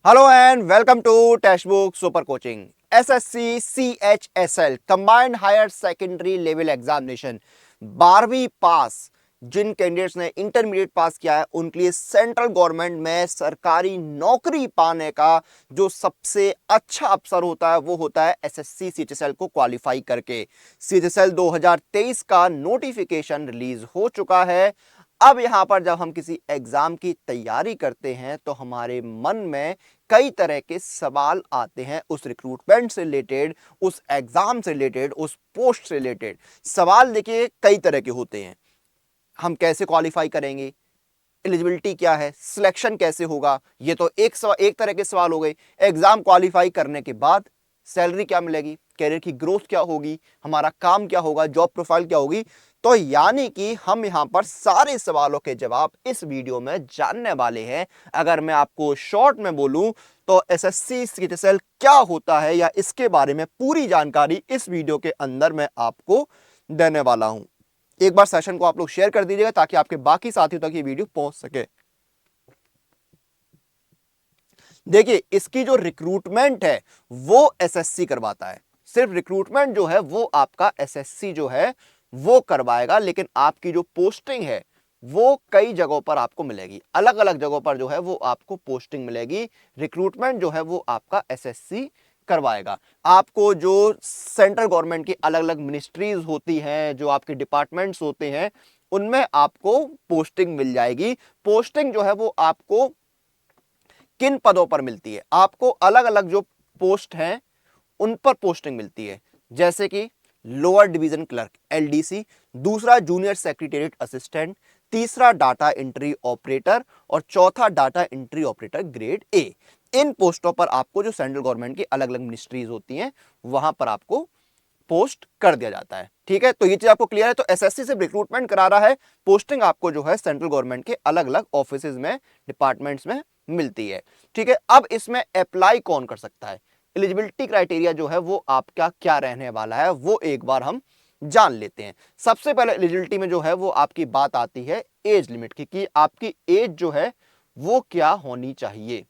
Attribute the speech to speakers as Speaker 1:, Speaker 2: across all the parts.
Speaker 1: Hello and welcome to text book super coaching. SSC CHSL combined higher secondary level examination 12वीं pass जिन candidates ने intermediate pass किया है उनके लिए central government में सरकारी नौकरी पाने का जो सबसे अच्छा अवसर होता है वो होता है एसएससी सीएचएसएल को क्वालिफाई करके। सीएचएसएल 2023 का नोटिफिकेशन रिलीज हो चुका है। अब यहां पर जब हम किसी एग्जाम की तैयारी करते हैं तो हमारे मन में कई तरह के सवाल आते हैं उस रिक्रूटमेंट से रिलेटेड, उस एग्जाम से रिलेटेड, उस पोस्ट से रिलेटेड। सवाल देखिए कई तरह के होते हैं। हम कैसे क्वालिफाई करेंगे, एलिजिबिलिटी क्या है, सिलेक्शन कैसे होगा, ये तो एक तरह के सवाल हो गए। एग्जाम क्वालिफाई करने के बाद सैलरी क्या मिलेगी, कैरियर की ग्रोथ क्या होगी, हमारा काम क्या होगा, जॉब प्रोफाइल क्या होगी। तो यानी कि हम यहां पर सारे सवालों के जवाब इस वीडियो में जानने वाले हैं। अगर मैं आपको शॉर्ट में बोलूं तो एसएससी सीएचएसएल क्या होता है या इसके बारे में पूरी जानकारी इस वीडियो के अंदर मैं आपको देने वाला हूं। एक बार सेशन को आप लोग शेयर कर दीजिएगा ताकि आपके बाकी साथियों तक ये वीडियो पहुंच सके। देखिए इसकी जो रिक्रूटमेंट है वो एसएससी करवाता है। सिर्फ रिक्रूटमेंट जो है वो आपका एसएससी जो है वो करवाएगा, लेकिन आपकी जो पोस्टिंग है वो कई जगहों पर आपको मिलेगी। अलग अलग जगहों पर जो है वो आपको पोस्टिंग मिलेगी। रिक्रूटमेंट जो है वो आपका एसएससी करवाएगा। आपको जो सेंट्रल गवर्नमेंट की अलग अलग मिनिस्ट्रीज होती हैं, जो आपके डिपार्टमेंट्स होते हैं, उनमें आपको पोस्टिंग मिल जाएगी। पोस्टिंग जो है वो आपको किन पदों पर मिलती है, आपको अलग अलग जो पोस्ट हैं उन पर पोस्टिंग मिलती है। जैसे कि लोअर डिवीजन क्लर्क एलडीसी, दूसरा जूनियर सेक्रेटेरिएट असिस्टेंट, तीसरा डाटा एंट्री ऑपरेटर और चौथा data entry operator grade A. इन पोस्टों पर आपको जो सेंट्रल गवर्नमेंट की अलग अलग मिनिस्ट्रीज होती हैं वहां पर आपको पोस्ट कर दिया जाता है। ठीक है, तो ये चीज आपको क्लियर है। तो एसएससी से रिक्रूटमेंट करा रहा है, पोस्टिंग आपको जो है सेंट्रल गवर्नमेंट के अलग अलग ऑफिसेज में, डिपार्टमेंट्स में मिलती है। ठीक है, अब इसमें अप्लाई कौन कर सकता है, एलिजिबिलिटी क्राइटेरिया जो है वो आपका क्या रहने वाला है वो एक बार हम जान लेते हैं। सबसे पहले एलिजिबिलिटी में जो है वो आपकी बात आती है एज लिमिट की, कि आपकी एज जो है वो क्या होनी चाहिए।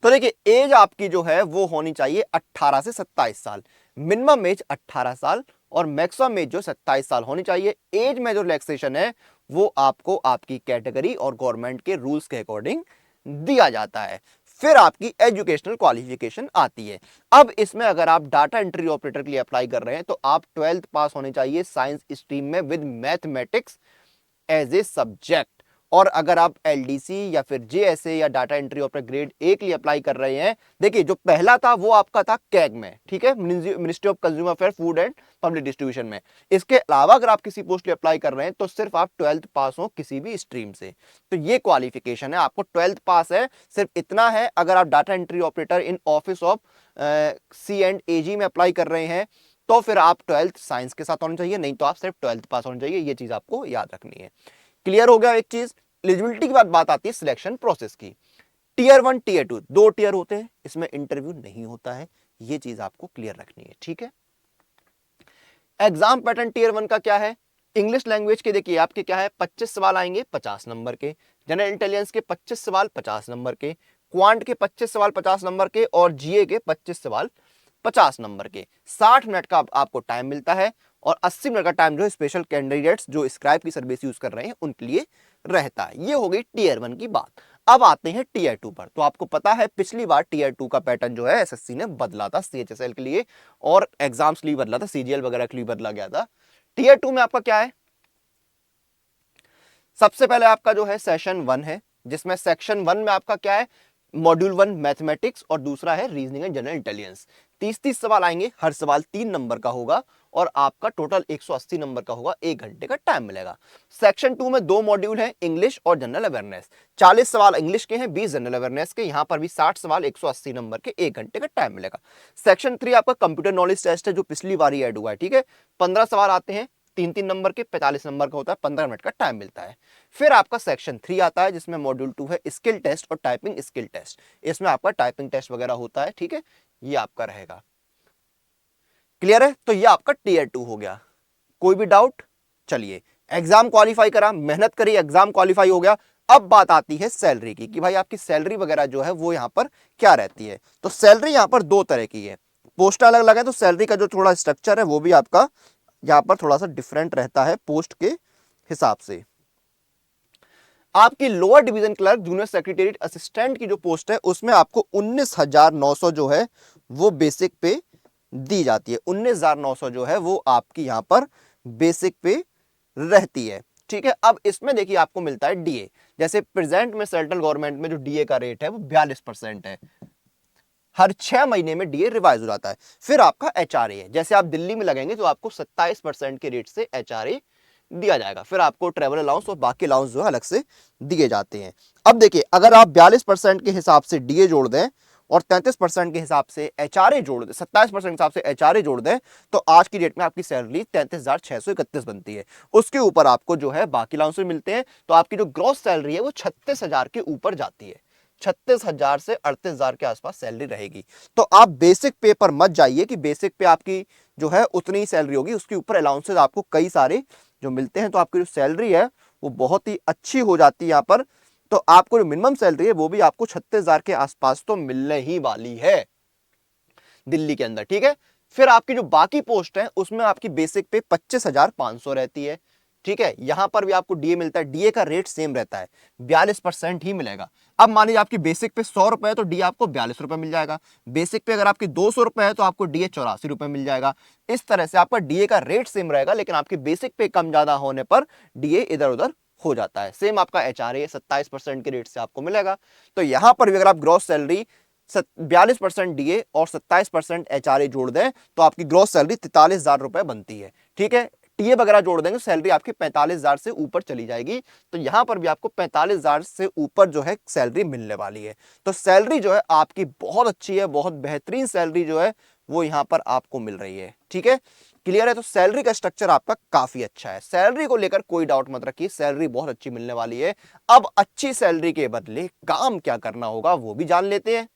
Speaker 1: तो देखिए एज आपकी जो है वो होनी चाहिए 18 से 27 साल। मिनिमम एज 18 साल और मैक्सिमम एज जो 27 साल होनी चाहिए। एज में जो रिलैक्सेशन है वो आपको आपकी कैटेगरी और गवर्नमेंट के रूल्स के अकॉर्डिंग दिया जाता है। फिर आपकी एजुकेशनल क्वालिफिकेशन आती है। अब इसमें अगर आप डाटा एंट्री ऑपरेटर के लिए अप्लाई कर रहे हैं तो आप 12th पास होने चाहिए साइंस स्ट्रीम में with mathematics as a subject. और अगर आप एलडीसी या फिर जेएसए या data entry operator grade A के लिए अप्लाई कर रहे हैं, देखिए जो पहला था वो आपका था कैग में, ठीक है, ministry of consumer affair food and public distribution में। इसके अलावा अगर आप किसी पोस्ट के लिए अप्लाई कर रहे हैं तो सिर्फ आप 12th पास हो किसी भी स्ट्रीम से। तो ये क्वालिफिकेशन है, आपको 12th पास है, सिर्फ इतना है। अगर आप data entry operator in office of C and AG में अप्लाई कर रहे हैं तो फिर आप 12th साइंस के साथ होना चाहिए, नहीं तो आप सिर्फ 12th पास होना चाहिए। ये चीज आपको याद रखनी है। क्लियर हो गया एक चीज। एलिजिबिलिटी के बाद बात आती है सिलेक्शन प्रोसेस की। टीयर 1 टीयर 2 दो टीयर होते हैं, इसमें इंटरव्यू नहीं होता है। ये चीज आपको क्लियर रखनी है। ठीक है, एग्जाम पैटर्न टीयर 1 का क्या है। इंग्लिश लैंग्वेज के देखिए आपके क्या है, 25 सवाल आएंगे 50 नंबर के, जनरल इंटेलिजेंस के 25 सवाल 50 नंबर के, क्वांट के 25 सवाल 50 नंबर के और जीए के 25 सवाल 50 नंबर के। 60 मिनट का आपको टाइम मिलता है और 80 मिनट का टाइम जो है स्पेशल कैंडिडेट्स जो स्क्राइब की सर्विस यूज कर रहे हैं उनके लिए रहता है। ये हो गई टीयर 1 की बात। अब आते हैं टीयर 2 पर। तो आपको पता है पिछली बार टीयर 2 का पैटर्न जो है एसएससी ने बदला था सीएचएसएल के लिए, और एग्जाम्स के लिए बदला था, सीजीएल वगैरह के लिए बदला गया था। टीयर 2 में आपका क्या है, सबसे पहले आपका जो है सेशन 1 है, जिसमें सेक्शन 1 में आपका क्या है, मॉड्यूल 1 मैथमेटिक्स और दूसरा है रीजनिंग एंड जनरल इंटेलिजेंस। 30-30 सवाल आएंगे, हर सवाल 3 नंबर का होगा और आपका टोटल 180 नंबर का होगा, 1 घंटे का टाइम मिलेगा। सेक्शन 2 में 2 मॉड्यूल हैं, इंग्लिश और जनरल अवेयरनेस। 40 सवाल इंग्लिश के हैं, 20 जनरल अवेयरनेस के। यहां पर भी 60 सवाल 180 नंबर के, 1 घंटे का टाइम मिलेगा। सेक्शन 3 आपका कंप्यूटर नॉलेज टेस्ट है जो पिछली बार ही ऐड हुआ है। ठीक है, 15 सवाल आते हैं, 3-3 नंबर के, 45 नंबर का होता है, 15 मिनट का टाइम मिलता है। फिर आपका सेक्शन 3 आता है जिसमें मॉड्यूल 2 है स्किल टेस्ट और टाइपिंग स्किल टेस्ट। इसमें आपका टाइपिंग टेस्ट वगैरह होता है। ठीक है, ये आपका रहेगा। क्लियर है, तो ये आपका टीयर 2 हो गया। कोई भी डाउट, चलिए एग्जाम क्वालिफाई करा, मेहनत करी, एग्जाम क्वालिफाई हो गया। अब बात आती है सैलरी की कि भाई आपकी सैलरी वगैरह जो है वो यहां पर क्या रहती है। तो सैलरी यहां पर दो तरह की है, पोस्ट अलग अलग है, तो सैलरी का जो थोड़ा स्ट्रक्चर है वो भी आपका यहां पर थोड़ा सा डिफरेंट रहता है पोस्ट के हिसाब से। आपकी lower division clerk, junior secretariat assistant की जो पोस्ट है उसमें आपको 19,900 जो है वो बेसिक पे दी जाती है। 19,900 जो है वो आपकी यहां पर बेसिक पे रहती है। ठीक है, अब इसमें देखिए आपको मिलता है डीए। जैसे प्रेजेंट में सेंट्रल गवर्नमेंट में जो डीए का रेट है वो 42% है। हर 6 महीने में डीए रिवाइज हो जाता है। फिर आपका एचआरए है, जैसे आप दिल्ली में लगेंगे तो आपको 27% के रेट से एचआरए दिया जाएगा। फिर आपको ट्रेवल अलाउंस और बाकी अलाउंस जो है अलग से दिए जाते हैं। अब देखिए अगर आप 42% के हिसाब से डीए जोड़ दें और 33% के हिसाब से एचआरए जोड़ दें, 27% के हिसाब से एचआरए जोड़ दें, तो आज की डेट में आपकी सैलरी 33,631 बनती है। उसके ऊपर आपको जो है बाकी अलाउंस मिलते हैं, तो आपकी जो ग्रॉस सैलरी है वो 36,000 के ऊपर जाती है। 36,000 से 38,000 के आसपास सैलरी रहेगी। तो आप बेसिक पे पर मत जाइए कि बेसिक पे आपकी जो है उतनी ही सैलरी होगी, उसके ऊपर अलाउंसेस आपको कई सारे जो मिलते हैं, तो आपकी जो सैलरी है वो बहुत ही अच्छी हो जाती है यहाँ पर। तो आपको जो मिनिमम सैलरी है वो भी आपको 36,000 के आसपास तो मिलने ही वाली है दिल्ली के अंदर। ठीक है, फिर आपकी जो बाकी पोस्ट है उसमें आपकी बेसिक पे 25,500 रहती है। ठीक है, यहां पर भी आपको डीए मिलता है, डीए का रेट सेम रहता है, 42% ही मिलेगा। अब मान लीजिए आपकी बेसिक पे 100 रुपए है तो डीए आपको 42 रुपए मिल जाएगा। बेसिक पे अगर आपकी 200 रुपए है तो आपको डीए 84 रुपए मिल जाएगा। इस तरह से आपका डीए का रेट सेम रहेगा, लेकिन आपकी बेसिक पे कम ज्यादा होने पर डीए इधर उधर हो जाता है। सेम आपका एचआरए 27% के रेट से आपको मिलेगा। तो यहां पर भी अगर आप ग्रॉस सैलरी 42% डीए और 27% एचआरए जोड़ दें तो आपकी ग्रॉस सैलरी 43,000 रुपए बनती है। ठीक है, टीए वगैरह जोड़ देंगे सैलरी आपकी 45,000 से ऊपर चली जाएगी। तो यहां पर भी आपको 45,000 से ऊपर जो है सैलरी मिलने वाली है। तो सैलरी जो है आपकी बहुत अच्छी है, बहुत बेहतरीन सैलरी जो है वो यहां पर आपको मिल रही है। ठीक है, क्लियर है। तो सैलरी का स्ट्रक्चर आपका काफी अच्छा है, सैलरी को लेकर कोई डाउट मत रखिए, सैलरी बहुत अच्छी मिलने वाली है। अब अच्छी सैलरी के बदले काम क्या करना होगा वो भी जान लेते हैं।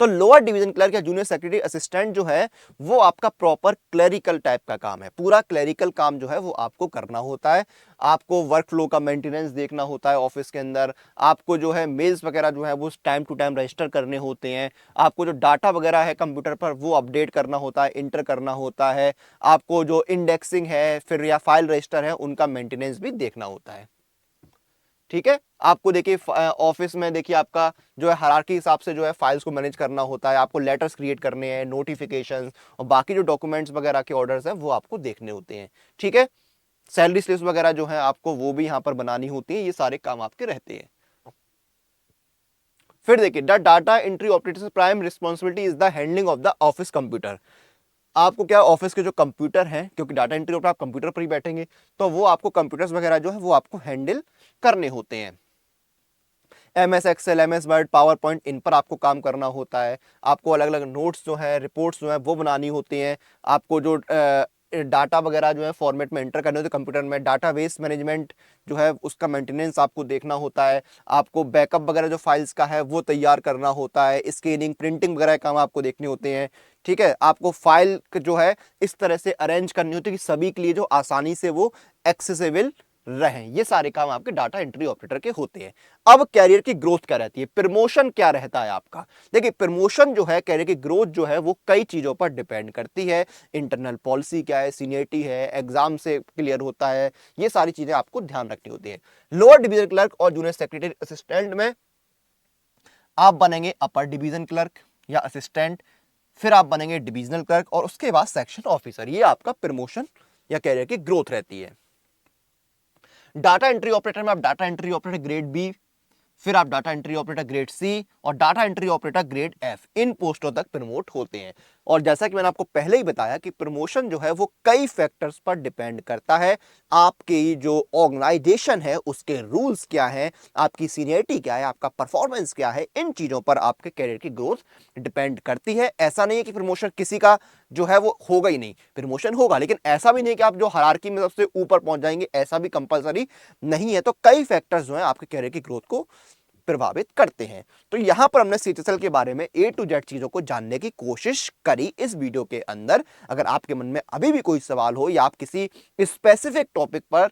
Speaker 1: तो लोअर डिवीजन क्लर्क या जूनियर सेक्रेटरी असिस्टेंट जो है वो आपका प्रॉपर क्लरिकल टाइप का काम है। पूरा क्लरिकल काम जो है वो आपको करना होता है। आपको वर्क फ्लो का मेंटेनेंस देखना होता है ऑफिस के अंदर। आपको जो है मेल्स वगैरह जो है वो टाइम टू टाइम रजिस्टर करने होते हैं। आपको जो डाटा वगैरह है कंप्यूटर पर वो अपडेट करना होता है, इंटर करना होता है। आपको जो इंडेक्सिंग है फिर या फाइल रजिस्टर है उनका मेंटेनेंस भी देखना होता है। ठीक है, आपको देखिए ऑफिस में देखिए आपका जो है हायरार्की हिसाब से जो है फाइल्स को मैनेज करना होता है। आपको लेटर्स क्रिएट करने हैं, नोटिफिकेशंस और बाकी जो डॉक्यूमेंट्स वगैरह के ऑर्डर्स हैं वो आपको देखने होते हैं। ठीक है, सैलरी स्लिप्स वगैरह जो है आपको वो भी यहां पर बनानी होती है। ये सारे काम आपके रहते हैं। फिर देखिए the data entry operators prime responsibility is the handling of the office computer. आपको क्या ऑफिस के जो कंप्यूटर हैं, क्योंकि डाटा एंट्री पर आप कंप्यूटर पर ही बैठेंगे, तो वो आपको कंप्यूटर्स वगैरह जो है वो आपको हैंडल करने होते हैं। MS Excel, MS Word, PowerPoint, इन पर आपको काम करना होता है। आपको अलग अलग नोट्स जो है, रिपोर्ट्स जो है वो बनानी होती हैं। आपको जो डाटा वगैरह जो है फॉर्मेट में एंटर करने होते हैं कंप्यूटर में। डाटाबेस मैनेजमेंट जो है उसका मेंटेनेंस आपको देखना होता है। आपको बैकअप वगैरह जो फाइल्स का है वो तैयार करना होता है। स्कैनिंग, प्रिंटिंग वगैरह काम आपको देखने होते हैं। ठीक है, आपको फाइल जो है इस तरह से अरेंज करनी होती है कि सभी के लिए जो आसानी से वो एक्सेसिबल रहें। ये सारे काम आपके डाटा एंट्री ऑपरेटर के होते हैं। अब कैरियर की ग्रोथ क्या रहती है, प्रमोशन क्या रहता है आपका। देखिए प्रमोशन जो है, कैरियर की ग्रोथ जो है वो कई चीजों पर डिपेंड करती है। इंटरनल पॉलिसी क्या है, सीनियरिटी है, एग्जाम से क्लियर होता है, ये सारी चीजें आपको ध्यान रखनी होती है। लोअर डिवीजन क्लर्क और जूनियर सेक्रेटरी असिस्टेंट में आप बनेंगे अपर डिवीजन क्लर्क या असिस्टेंट, फिर आप बनेंगे डिविजनल क्लर्क और उसके बाद सेक्शन ऑफिसर। ये आपका प्रमोशन या कैरियर की ग्रोथ रहती है। डाटा एंट्री ऑपरेटर में आप data entry operator grade B, फिर आप data entry operator grade C और data entry operator grade F, इन पोस्टों तक प्रमोट होते हैं। और जैसा कि मैंने आपको पहले ही बताया कि प्रमोशन जो है वो कई फैक्टर्स पर डिपेंड करता है। आपकी जो ऑर्गेनाइजेशन है उसके रूल्स क्या है, आपकी सीनियरिटी क्या है, आपका परफॉर्मेंस क्या है, इन चीजों पर आपके कैरियर की ग्रोथ डिपेंड करती है। ऐसा नहीं है कि प्रमोशन किसी का जो है वो होगा ही नहीं, प्रमोशन होगा, लेकिन ऐसा भी नहीं कि आप जो हायरार्की में सबसे ऊपर पहुंच जाएंगे, ऐसा भी कंपलसरी नहीं है। तो कई फैक्टर्स जो है आपके कैरियर की ग्रोथ को प्रभावित करते हैं। तो यहां पर हमने सीटीएसएल के बारे में A to Z चीजों को जानने की कोशिश करी इस वीडियो के अंदर। अगर आपके मन में अभी भी कोई सवाल हो या आप किसी स्पेसिफिक टॉपिक पर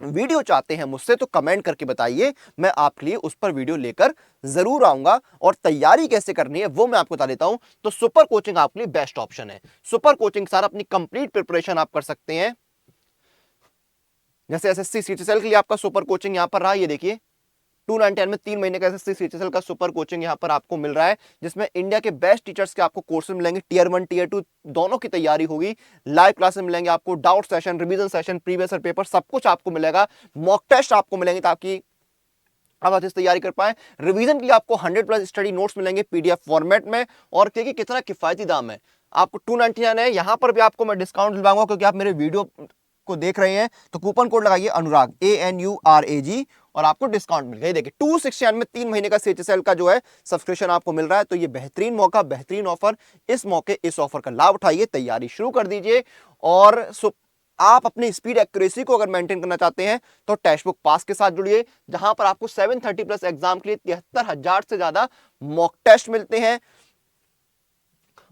Speaker 1: वीडियो चाहते हैं मुझसे तो कमेंट करके बताइए, मैं आपके लिए उस पर वीडियो लेकर जरूर आऊंगा। और तैयारी कैसे करनी है वो मैं आपको बता देता हूं। तो सुपर कोचिंग आपके लिए बेस्ट ऑप्शन है। सुपर कोचिंग सारा अपनी कंप्लीट प्रिपरेशन आप कर सकते हैं। जैसे एसएससी सीटीएसएल के लिए आपका सुपर कोचिंग यहां पर रहा, ये देखिए 299 में 3 महीने का एसएससी सीटीएसएल का सुपर कोचिंग यहां पर आपको मिल रहा है, जिसमें इंडिया के बेस्ट टीचर्स के आपको कोर्सेज मिलेंगे। टियर 1 टियर 2 दोनों की तैयारी होगी। लाइव क्लासेस मिलेंगे आपको, doubt session, revision session, previous year paper सब कुछ आपको मिलेगा। मॉक टेस्ट आपको मिलेंगे ताकि आप अच्छे से तैयारी कर पाए। रिवीजन के लिए आपको 100+ स्टडी नोट्स मिलेंगे पीडीएफ फॉर्मेट में। और क्योंकि कितना किफायती दाम है, आपको 299 है। यहां पर भी आपको मैं डिस्काउंट दिलवाऊंगा क्योंकि आप मेरे वीडियो को देख रहे हैं। तो कूपन कोड लगाइए अनुराग, ANURAG, और आपको डिस्काउंट मिल गया। देखिए 269 में 3 महीने का सीटीएसएल का जो है सब्सक्रिप्शन आपको मिल रहा है। तो ये बेहतरीन मौका, बेहतरीन ऑफर। इस मौके, इस ऑफर का लाभ उठाइए, तैयारी शुरू कर दीजिए। और आप अपनी स्पीड एक्यूरेसी को अगर मेंटेन करना चाहते हैं तो टेक्स्ट बुक पास के साथ जुड़िए, जहां पर आपको 730+ एग्जाम के लिए 73,000 से ज्यादा मॉक टेस्ट मिलते हैं।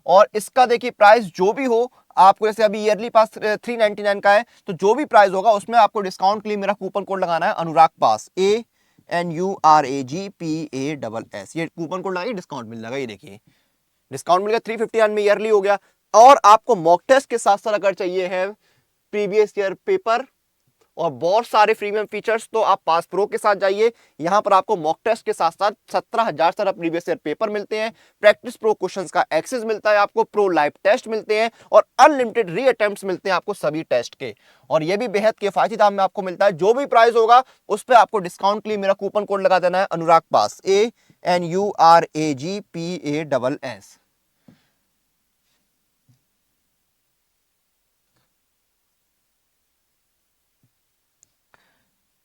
Speaker 1: और इसका देखिए प्राइस जो भी हो, आपको जैसे अभी ईयरली पास 399 का है, तो जो भी प्राइस होगा उसमें आपको डिस्काउंट के लिए मेरा कूपन कोड लगाना है अनुराग पास, ANURAGPASS। ये कूपन कोड लगाइए, डिस्काउंट मिल जाएगा। ये देखिए डिस्काउंट मिल गया, 359 में ईयरली हो गया। और आपको मॉक टेस्ट के साथ साथ अगर चाहिए है प्रीवियस ईयर पेपर और बहुत सारे प्रीमियम फीचर्स, तो आप पास प्रो के साथ जाइए। यहां पर आपको मॉक टेस्ट के साथ साथ 17,000 सारा प्रीवियस ईयर पेपर मिलते हैं, प्रैक्टिस प्रो क्वेश्चंस का एक्सेस मिलता है आपको, प्रो लाइव टेस्ट मिलते हैं और अनलिमिटेड री अटेम्प्ट्स मिलते हैं आपको सभी टेस्ट के। और ये भी बेहद किफायती दाम में आपको मिलता है। जो भी प्राइस होगा उस पर आपको डिस्काउंट के लिए मेरा कूपन कोड लगा देना है अनुराग पास, ANURAGPASS।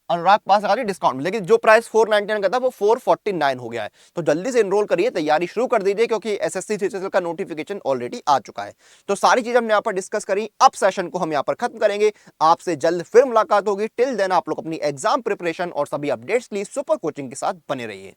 Speaker 1: अनुराग पास लगा डिस्काउंट में। लेकिन जो प्राइस 499 का था वो 449 हो गया है। तो जल्दी से एनरोल करिए, तैयारी शुरू कर दीजिए, क्योंकि एसएससी सीटीएसएल का नोटिफिकेशन ऑलरेडी आ चुका है। तो सारी चीजें हमने यहाँ पर डिस्कस करी। अब सेशन को हम यहाँ पर खत्म करेंगे। आपसे जल्द फिर मुलाकात होगी। टिल देन आप लोग अपनी एग्जाम प्रिपरेशन और सभी अपडेट्स के लिए सुपर कोचिंग के साथ बने रहिए।